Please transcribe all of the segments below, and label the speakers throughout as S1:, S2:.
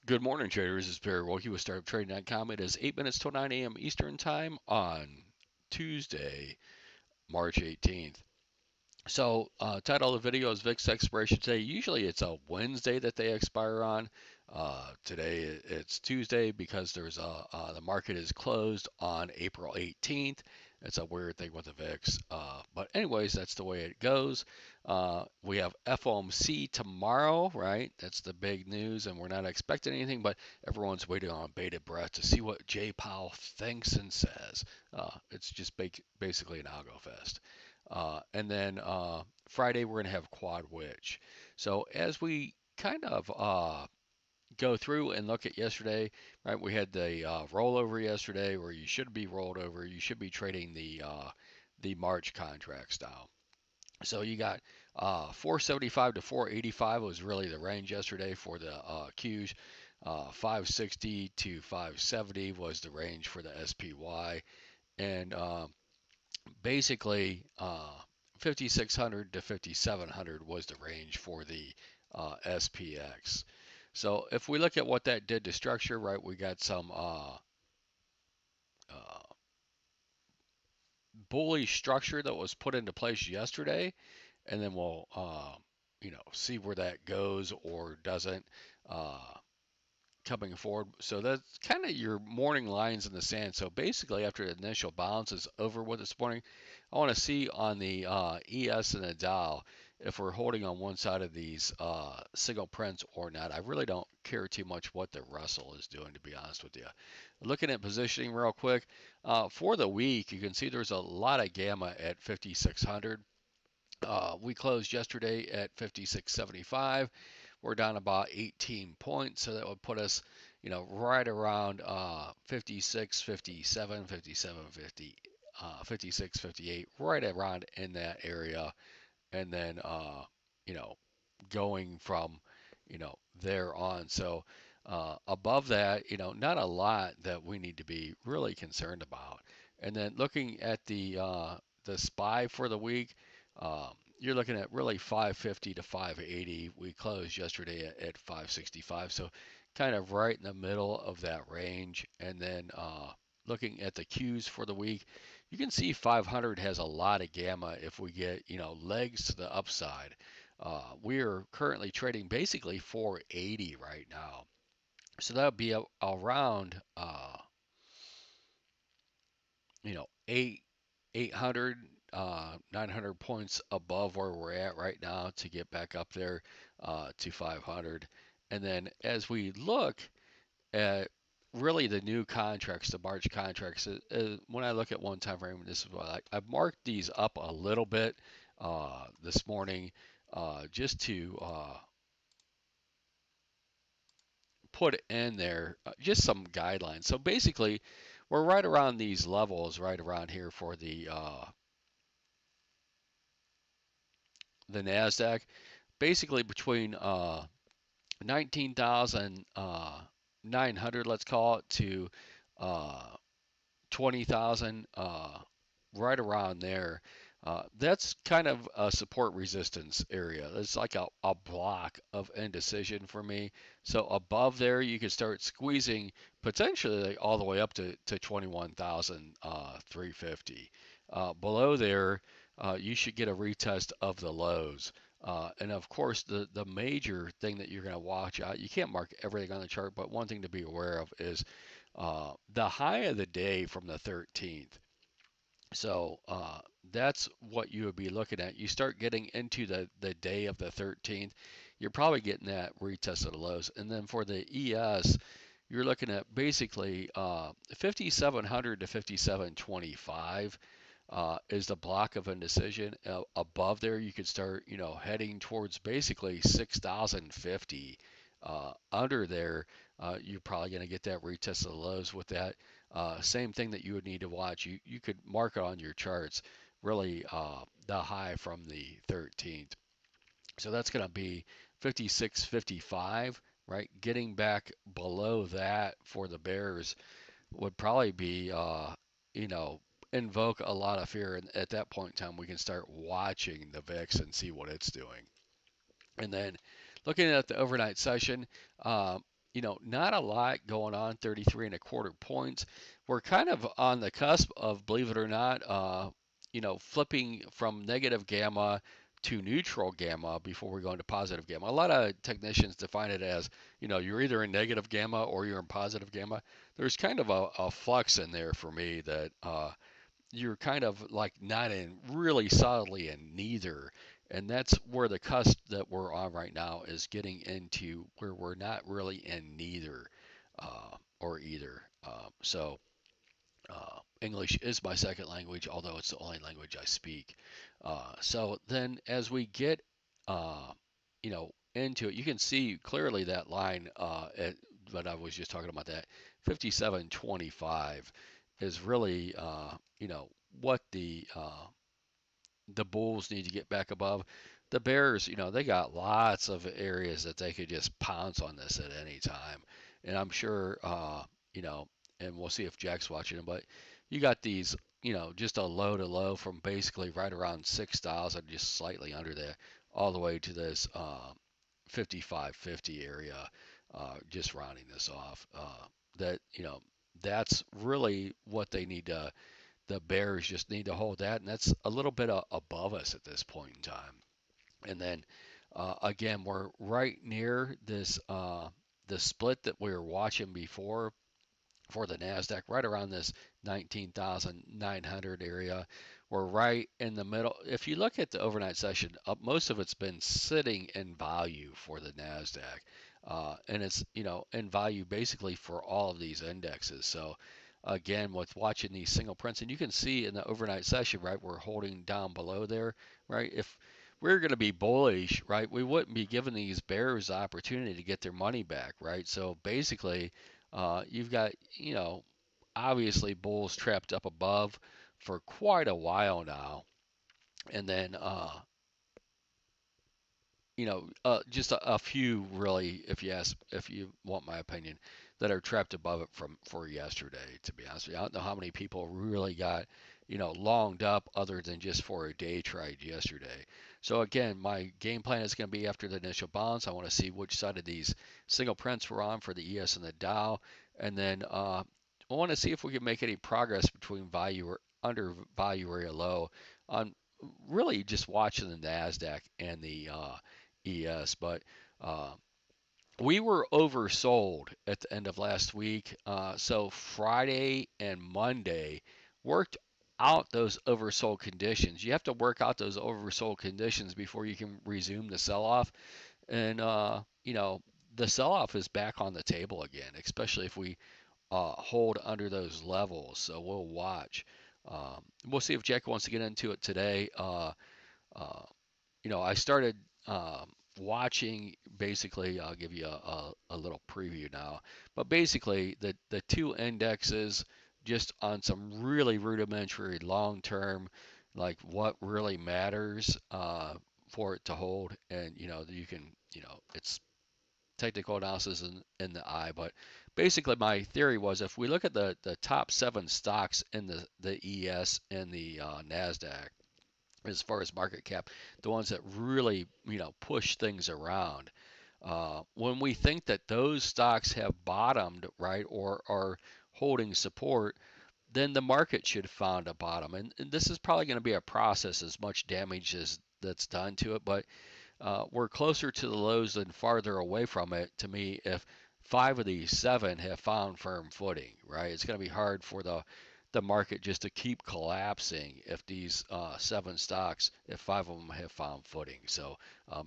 S1: Good morning, traders. This is Barry Wilkie with StartUpTrading.com. It is 8 minutes till 9 a.m. Eastern Time on Tuesday, March 18th. Title of the video is VIX Expiration Tuesday. Usually it's a Wednesday that they expire on. Today it's Tuesday because the market is closed on April 18th. It's a weird thing with the VIX. But anyways, that's the way it goes. We have FOMC tomorrow, right? That's the big news, and we're not expecting anything, but everyone's waiting on bated breath to see what Jay Powell thinks and says. It's just basically an algo fest. And then Friday we're going to have quad witch. So as we kind of go through and look at yesterday, right? We had the rollover yesterday, where you should be rolled over. You should be trading the March contracts now. So you got 475 to 485 was really the range yesterday for the Qs. 560 to 570 was the range for the SPY, and basically 5600 to 5700 was the range for the SPX. So if we look at what that did to structure, right, we got some uh, bullish structure that was put into place yesterday, and then we'll see where that goes or doesn't. Coming forward. So that's kind of your morning lines in the sand. So basically, after the initial bounce is over with this morning, I want to see on the ES and the Dow if we're holding on one side of these signal prints or not. I really don't care too much what the Russell is doing, to be honest with you. Looking at positioning real quick, for the week, you can see there's a lot of gamma at 5,600. We closed yesterday at 56.75. We're down about 18 points, so that would put us, right around 56, 57, 57, 50, 56, 58, right around in that area, and then you know, going from there on. So above that, not a lot that we need to be really concerned about. And then looking at the SPY for the week, you're looking at really 550 to 580. We closed yesterday at 565, so kind of right in the middle of that range. And then looking at the Qs for the week, you can see 500 has a lot of gamma if we get legs to the upside. We are currently trading basically 480 right now, so that would be around eight 800 900 points above where we're at right now to get back up there to 500. And then as we look at really the new contracts, the March contracts, when I look at one time frame, this is what I've marked these up a little bit this morning just to put in there just some guidelines. So basically, we're right around these levels, right around here for the Nasdaq. Basically between 19,900, let's call it, to uh, 20,000, right around there. That's kind of a support resistance area. It's like a block of indecision for me. So above there, you can start squeezing potentially all the way up to 21,350. Below there, you should get a retest of the lows. And of course, the major thing that you're going to watch out, you can't mark everything on the chart, but one thing to be aware of is the high of the day from the 13th. So that's what you would be looking at. You start getting into the day of the 13th, you're probably getting that retest of the lows. And then for the ES, you're looking at basically 5,700 to 5,725 is the block of indecision. Above there, you could start, heading towards basically 6,050. Under there, you're probably going to get that retest of the lows with that. Same thing that you would need to watch. You could mark it on your charts, really the high from the 13th. So that's going to be 56.55, right? Getting back below that for the Bears would probably be, you know, invoke a lot of fear. And at that point in time, we can start watching the VIX and see what it's doing. And then looking at the overnight session, not a lot going on, 33 and a quarter points. We're kind of on the cusp of, believe it or not, flipping from negative gamma to neutral gamma before we go into positive gamma. A lot of technicians define it as, you're either in negative gamma or you're in positive gamma. There's kind of a flux in there for me that you're kind of like not in really solidly in neither. And that's where the cusp that we're on right now is getting into where we're not really in neither or either. English is my second language, although it's the only language I speak. So then as we get, into it, you can see clearly that line, but I was just talking about that 57.25 is really, what the Bulls need to get back above. The Bears, they got lots of areas that they could just pounce on this at any time. And I'm sure, and we'll see if Jack's watching them, but you got these, just a low to low from basically right around 6,000, just slightly under there, all the way to this 5550 area, just rounding this off. That, that's really what they need to the Bears just need to hold that, and that's a little bit above us at this point in time. And then again, we're right near this the split that we were watching before for the Nasdaq, right around this 19,900 area. We're right in the middle. If you look at the overnight session, most of it's been sitting in value for the Nasdaq. And it's in value basically for all of these indexes. So again, with watching these single prints, and you can see in the overnight session, right, we're holding down below there, right? If we're going to be bullish, right, we wouldn't be giving these bears the opportunity to get their money back, right? So basically, you've got, obviously bulls trapped up above for quite a while now. And then, just a few really, if you want my opinion, that are trapped above it from for yesterday. To be honest with you, I don't know how many people really got, longed up other than just for a day trade yesterday. So again, my game plan is going to be after the initial bounce. I want to see which side of these single prints we're on for the ES and the Dow, and then I want to see if we can make any progress between value or under value area low on really just watching the Nasdaq and the ES, but uh, we were oversold at the end of last week. So Friday and Monday worked out those oversold conditions. You have to work out those oversold conditions before you can resume the sell off. And, the sell off is back on the table again, especially if we hold under those levels. So we'll watch. We'll see if Jack wants to get into it today. Uh, I started watching. Basically, I'll give you a little preview now. But basically, the two indexes just on some really rudimentary long term, like what really matters for it to hold. And, you can, it's technical analysis in the eye. But basically, my theory was if we look at the top seven stocks in the ES and the NASDAQ, as far as market cap, the ones that really, push things around. When we think that those stocks have bottomed, right, or are holding support, then the market should have found a bottom. And this is probably going to be a process as much damage as that's done to it, but we're closer to the lows than farther away from it to me if five of these seven have found firm footing, right? It's going to be hard for the market just to keep collapsing if these seven stocks, if five of them have found footing. So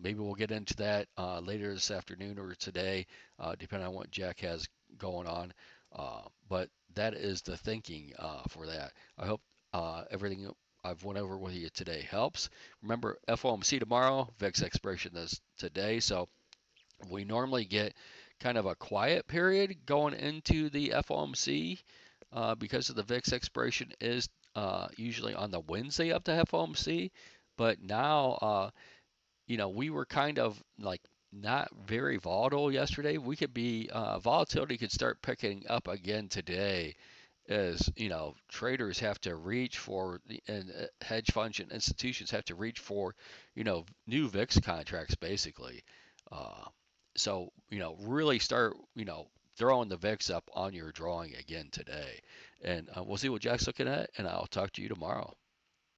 S1: maybe we'll get into that later this afternoon or today, depending on what Jack has going on. But that is the thinking for that. I hope everything I've went over with you today helps. Remember, FOMC tomorrow, VIX expiration is today. So we normally get kind of a quiet period going into the FOMC because of the VIX expiration is usually on the Wednesday of the FOMC. But now, we were kind of like not very volatile yesterday. We could be volatility could start picking up again today as traders have to reach for and hedge funds and institutions have to reach for new VIX contracts basically. Uh, So, really start, throwing the VIX up on your drawing again today. And we'll see what Jack's looking at, and I'll talk to you tomorrow.